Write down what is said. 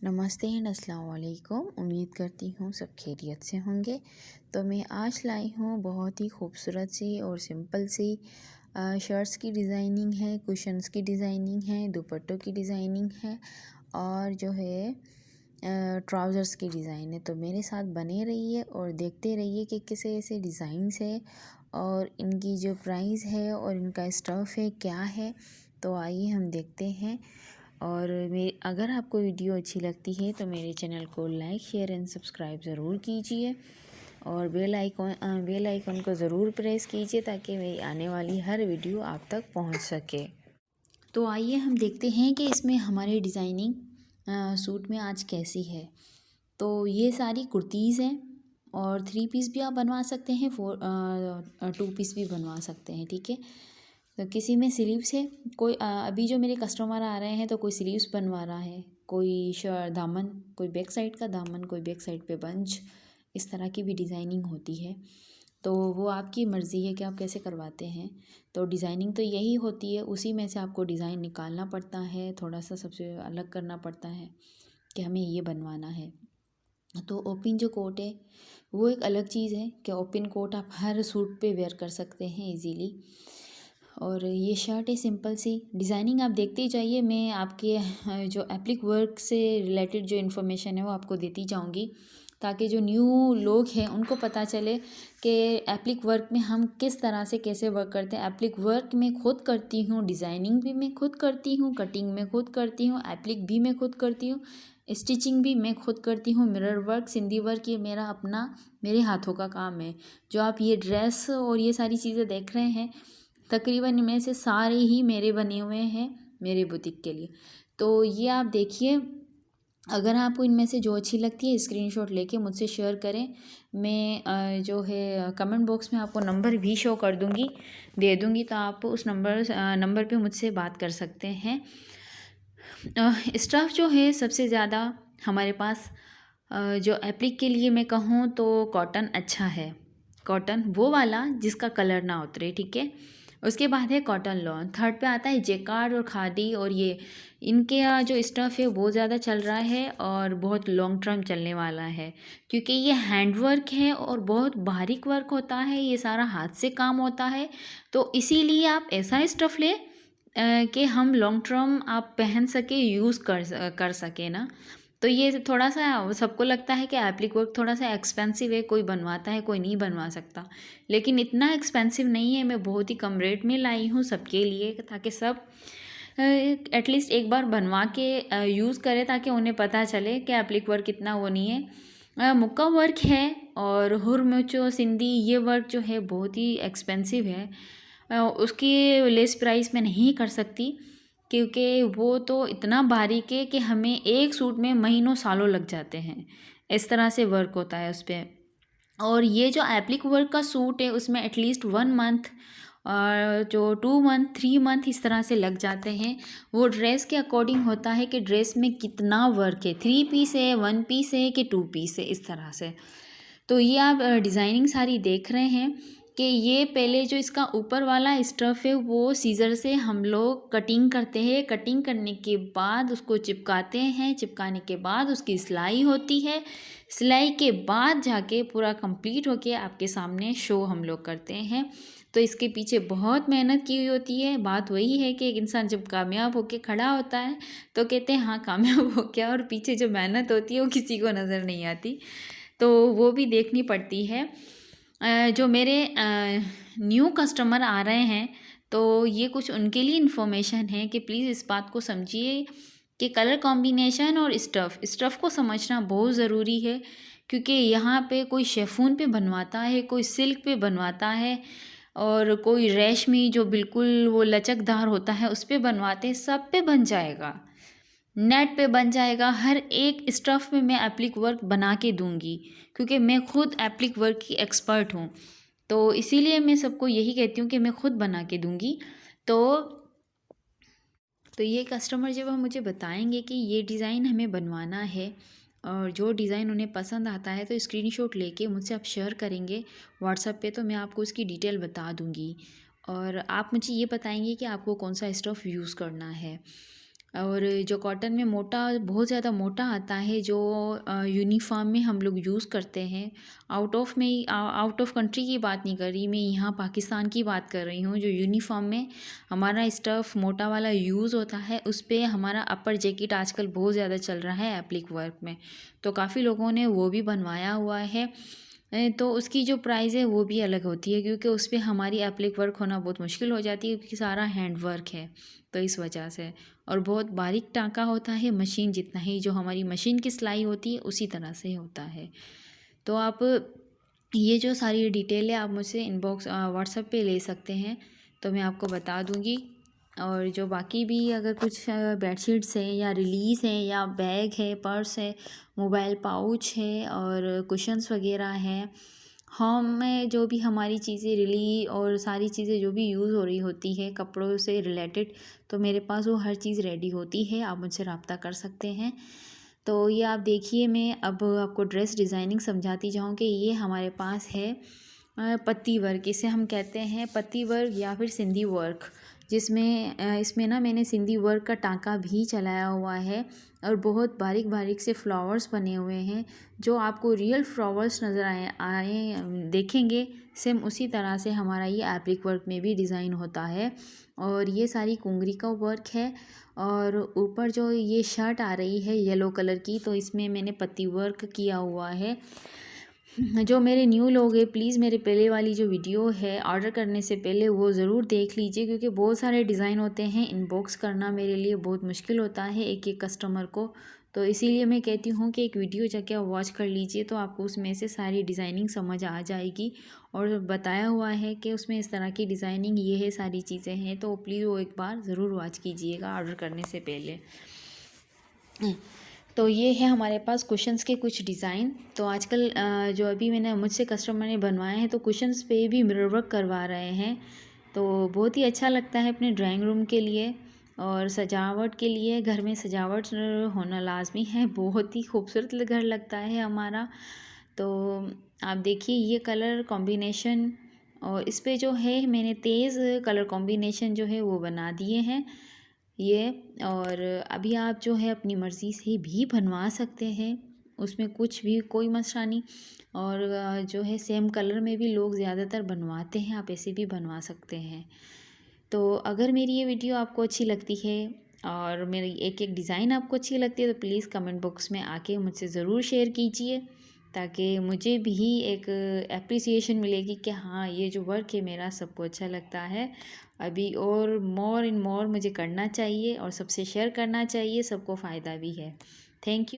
नमस्ते एंड अस्सलाम वालेकुम। उम्मीद करती हूँ सब खैरियत से होंगे। तो मैं आज लाई हूँ बहुत ही खूबसूरत सी और सिंपल सी शर्ट्स की डिज़ाइनिंग है, कुशन्स की डिज़ाइनिंग है, दुपट्टों की डिज़ाइनिंग है और जो है ट्राउज़र्स की डिज़ाइन है। तो मेरे साथ बने रहिए और देखते रहिए कि कैसे ऐसे डिज़ाइंस है और इनकी जो प्राइस है और इनका स्टफ़ है क्या है। तो आइए हम देखते हैं। और अगर आपको वीडियो अच्छी लगती है तो मेरे चैनल को लाइक शेयर एंड सब्सक्राइब ज़रूर कीजिए और बेल आइकन को ज़रूर प्रेस कीजिए ताकि मेरी आने वाली हर वीडियो आप तक पहुंच सके। तो आइए हम देखते हैं कि इसमें हमारी डिज़ाइनिंग सूट में आज कैसी है। तो ये सारी कुर्तीज़ हैं और 3 पीस भी आप बनवा सकते हैं, 2 पीस भी बनवा सकते हैं, ठीक है। तो किसी में स्लीव्स है, कोई अभी जो मेरे कस्टमर आ रहे हैं तो कोई स्लीव्स बनवा रहा है, कोई दामन, कोई बैक साइड का दामन, कोई बैक साइड पे बंच, इस तरह की भी डिज़ाइनिंग होती है। तो वो आपकी मर्ज़ी है कि आप कैसे करवाते हैं। तो डिज़ाइनिंग तो यही होती है, उसी में से आपको डिज़ाइन निकालना पड़ता है, थोड़ा सा सबसे अलग करना पड़ता है कि हमें ये बनवाना है। तो ओपन जो कोट है वो एक अलग चीज़ है कि ओपन कोट आप हर सूट पे वेयर कर सकते हैं इजीली। और ये शर्ट है सिंपल सी, डिज़ाइनिंग आप देखते ही जाइए। मैं आपके जो एप्लिक वर्क से रिलेटेड जो इन्फॉर्मेशन है वो आपको देती जाऊंगी ताकि जो न्यू लोग हैं उनको पता चले कि एप्लिक वर्क में हम किस तरह से कैसे वर्क करते हैं। एप्लिक वर्क मैं खुद करती हूँ, डिज़ाइनिंग भी मैं खुद करती हूँ, कटिंग में खुद करती हूँ, एप्लिक भी मैं खुद करती हूँ, स्टिचिंग भी मैं खुद करती हूँ, मिरर वर्क, सिंधी वर्क, ये मेरा अपना मेरे हाथों का काम है। जो आप ये ड्रेस और ये सारी चीज़ें देख रहे हैं तकरीबन इनमें से सारे ही मेरे बने हुए हैं मेरे बुटीक के लिए। तो ये आप देखिए, अगर आपको इनमें से जो अच्छी लगती है स्क्रीनशॉट लेके मुझसे शेयर करें। मैं जो है कमेंट बॉक्स में आपको नंबर भी शो कर दूँगी, दे दूँगी, तो आप उस नंबर पे मुझसे बात कर सकते हैं। स्टफ़ जो है सबसे ज़्यादा हमारे पास जो एप्लिक के लिए मैं कहूँ तो कॉटन अच्छा है। कॉटन वो वाला जिसका कलर ना उतरे, ठीक है। उसके बाद है कॉटन लॉन, थर्ड पे आता है जेकार्ड और खादी। और ये इनके यहाँ जो स्टफ़ है वो ज़्यादा चल रहा है और बहुत लॉन्ग टर्म चलने वाला है क्योंकि ये हैंड वर्क है और बहुत बारीक वर्क होता है, ये सारा हाथ से काम होता है। तो इसीलिए आप ऐसा स्टफ़ लें कि हम लॉन्ग टर्म आप पहन सके, यूज़ कर सके ना। तो ये थोड़ा सा सबको लगता है कि एप्लिक वर्क थोड़ा सा एक्सपेंसिव है, कोई बनवाता है कोई नहीं बनवा सकता, लेकिन इतना एक्सपेंसिव नहीं है। मैं बहुत ही कम रेट में लाई हूँ सबके लिए ताकि सब एटलीस्ट एक बार बनवा के यूज़ करें ताकि उन्हें पता चले कि एप्लिक वर्क इतना वो नहीं है। मुक्का वर्क है और हुरमुचो सिंधी ये वर्क जो है बहुत ही एक्सपेंसिव है। उसकी लेस प्राइस मैं नहीं कर सकती क्योंकि वो तो इतना बारीक है कि हमें एक सूट में महीनों सालों लग जाते हैं, इस तरह से वर्क होता है उस पर। और ये जो एप्लिक वर्क का सूट है उसमें एटलीस्ट 1 मंथ और जो 2 मंथ 3 मंथ इस तरह से लग जाते हैं। वो ड्रेस के अकॉर्डिंग होता है कि ड्रेस में कितना वर्क है, 3 पीस है, 1 पीस है कि 2 पीस है, इस तरह से। तो ये आप डिज़ाइनिंग सारी देख रहे हैं कि ये पहले जो इसका ऊपर वाला स्टफ़ है वो सीज़र से हम लोग कटिंग करते हैं। कटिंग करने के बाद उसको चिपकाते हैं, चिपकाने के बाद उसकी सिलाई होती है। सिलाई के बाद जाके पूरा कंप्लीट होके आपके सामने शो हम लोग करते हैं। तो इसके पीछे बहुत मेहनत की हुई होती है। बात वही है कि एक इंसान जब कामयाब होके खड़ा होता है तो कहते हैं हाँ कामयाब हो गया, और पीछे जो मेहनत होती है वो किसी को नज़र नहीं आती, तो वो भी देखनी पड़ती है। जो मेरे न्यू कस्टमर आ रहे हैं तो ये कुछ उनके लिए इन्फॉर्मेशन है कि प्लीज़ इस बात को समझिए कि कलर कॉम्बिनेशन और स्टफ़ को समझना बहुत ज़रूरी है क्योंकि यहाँ पे कोई शेफून पे बनवाता है, कोई सिल्क पे बनवाता है और कोई रेशमी जो बिल्कुल वो लचकदार होता है उस पे बनवाते हैं। सब पे बन जाएगा, नेट पे बन जाएगा। हर एक स्टफ़ में मैं एप्लिक वर्क बना के दूंगी क्योंकि मैं खुद एप्लिक वर्क की एक्सपर्ट हूँ। तो इसीलिए मैं सबको यही कहती हूँ कि मैं खुद बना के दूंगी। तो ये कस्टमर जब हम मुझे बताएंगे कि ये डिज़ाइन हमें बनवाना है और जो डिज़ाइन उन्हें पसंद आता है तो स्क्रीनशॉट लेके मुझसे आप शेयर करेंगे व्हाट्सएप पे, तो मैं आपको उसकी डिटेल बता दूंगी और आप मुझे ये बताएंगे कि आपको कौन सा स्टफ़ यूज़ करना है। और जो कॉटन में मोटा बहुत ज़्यादा मोटा आता है जो यूनिफ़ॉर्म में हम लोग यूज़ करते हैं। आउट ऑफ कंट्री की बात नहीं कर रही मैं, यहाँ पाकिस्तान की बात कर रही हूँ। जो यूनिफ़ॉर्म में हमारा स्टफ़ मोटा वाला यूज़ होता है, उस पे हमारा अपर जैकेट आजकल बहुत ज़्यादा चल रहा है एप्लिक वर्क में। तो काफ़ी लोगों ने वो भी बनवाया हुआ है। तो उसकी जो प्राइस है वो भी अलग होती है, क्योंकि उस पे हमारी एप्लिक वर्क होना बहुत मुश्किल हो जाती है, क्योंकि सारा हैंड वर्क है, तो इस वजह से। और बहुत बारीक टाँका होता है, मशीन जितना ही, जो हमारी मशीन की सिलाई होती है उसी तरह से होता है। तो आप ये जो सारी डिटेल है आप मुझसे इनबॉक्स व्हाट्सएप पे ले सकते हैं, तो मैं आपको बता दूँगी। और जो बाकी भी अगर कुछ बेडशीट्स हैं या रिलीज़ हैं या बैग है, पर्स है, मोबाइल पाउच है और कुशन्स वगैरह हैं, होम में जो भी हमारी चीज़ें रिली और सारी चीज़ें जो भी यूज़ हो रही होती है कपड़ों से रिलेटेड, तो मेरे पास वो हर चीज़ रेडी होती है, आप मुझसे रब्ता कर सकते हैं। तो ये आप देखिए, मैं अब आपको ड्रेस डिज़ाइनिंग समझाती जाऊँ कि ये हमारे पास है पत्ती वर्क, इसे हम कहते हैं पत्ती वर्क या फिर सिंधी वर्क, जिसमें इसमें ना मैंने सिंधी वर्क का टाँका भी चलाया हुआ है और बहुत बारीक बारीक से फ्लावर्स बने हुए हैं, जो आपको रियल फ्लावर्स नज़र आए देखेंगे, सेम उसी तरह से हमारा ये एप्लिक वर्क में भी डिज़ाइन होता है। और ये सारी कुंगरी का वर्क है। और ऊपर जो ये शर्ट आ रही है येलो कलर की, तो इसमें मैंने पत्ती वर्क किया हुआ है। जो मेरे न्यू लोग हैं, प्लीज़ मेरे पहले वाली जो वीडियो है ऑर्डर करने से पहले वो ज़रूर देख लीजिए, क्योंकि बहुत सारे डिज़ाइन होते हैं, इनबॉक्स करना मेरे लिए बहुत मुश्किल होता है एक एक कस्टमर को। तो इसीलिए मैं कहती हूँ कि एक वीडियो जाके आप वॉच कर लीजिए, तो आपको उसमें से सारी डिज़ाइनिंग समझ आ जाएगी। और बताया हुआ है कि उसमें इस तरह की डिज़ाइनिंग ये है, सारी चीज़ें हैं, तो प्लीज़ वो एक बार ज़रूर वॉच कीजिएगा ऑर्डर करने से पहले। तो ये है हमारे पास कुशन्स के कुछ डिज़ाइन। तो आजकल जो अभी मैंने मुझसे कस्टमर ने बनवाए हैं, तो कुशन्स पे भी मिरर वर्क करवा रहे हैं, तो बहुत ही अच्छा लगता है अपने ड्राइंग रूम के लिए और सजावट के लिए। घर में सजावट होना लाजमी है, बहुत ही खूबसूरत घर लगता है हमारा। तो आप देखिए ये कलर कॉम्बिनेशन, और इस पे जो है मैंने तेज़ कलर कॉम्बिनेशन जो है वो बना दिए हैं ये। और अभी आप जो है अपनी मर्ज़ी से भी बनवा सकते हैं, उसमें कुछ भी कोई मसला नहीं। और जो है सेम कलर में भी लोग ज़्यादातर बनवाते हैं, आप ऐसे भी बनवा सकते हैं। तो अगर मेरी ये वीडियो आपको अच्छी लगती है और मेरी एक एक डिज़ाइन आपको अच्छी लगती है, तो प्लीज़ कमेंट बॉक्स में आके मुझसे ज़रूर शेयर कीजिए, ताकि मुझे भी एक एप्रिसिएशन मिलेगी कि हाँ, ये जो वर्क है मेरा सबको अच्छा लगता है। अभी और मोर एंड मोर मुझे करना चाहिए और सबसे शेयर करना चाहिए, सबको फ़ायदा भी है। Thank you.